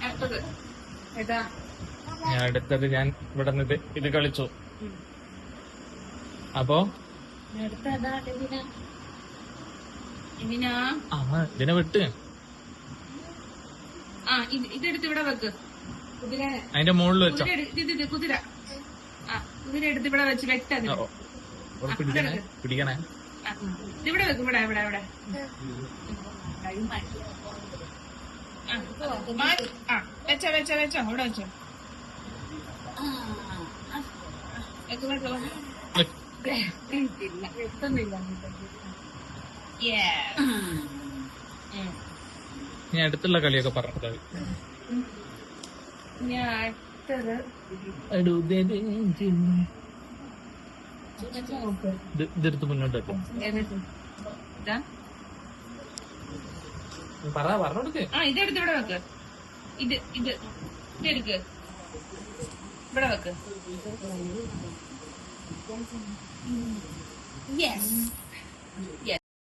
അടുത്തത് ഏതാ? അടുത്തത് ഞാൻ ഇവിടെ നിന്ന് ഇത് കളിച്ചു. അപ്പൊ അടുത്തതാ ഇതിനാ ഇതിനെ വിട്ട് ഇതെടുത്ത് ഇവിടെ വെക്ക്. കുതിര അതിന്റെ മുകളിൽ വെച്ചോ. കുതിര കുതിര എടുത്ത് ഇവിടെ വെച്ച് വെട്ടത് പിടിക്കണേ. ഇവിടെ വെക്കും. ഇവിടെ ഇവിടെ ഇവിടെ വെച്ചോ വെച്ചോ വെച്ചോ ഇവിടെ വെച്ചോ. എത്തുന്നില്ല. ഞാൻ അടുത്തുള്ള കളിയൊക്കെ പറഞ്ഞത് ഞാൻ അടുത്തത് ഇതെടുത്ത് മുന്നോട്ട് വെക്കും. പറഞ്ഞോടുക്ക്. ഇതെടുത്ത് ഇവിടെ വെക്ക്. ഇതെടുക്ക് ഇവിടെ വെക്ക്. Yes yes.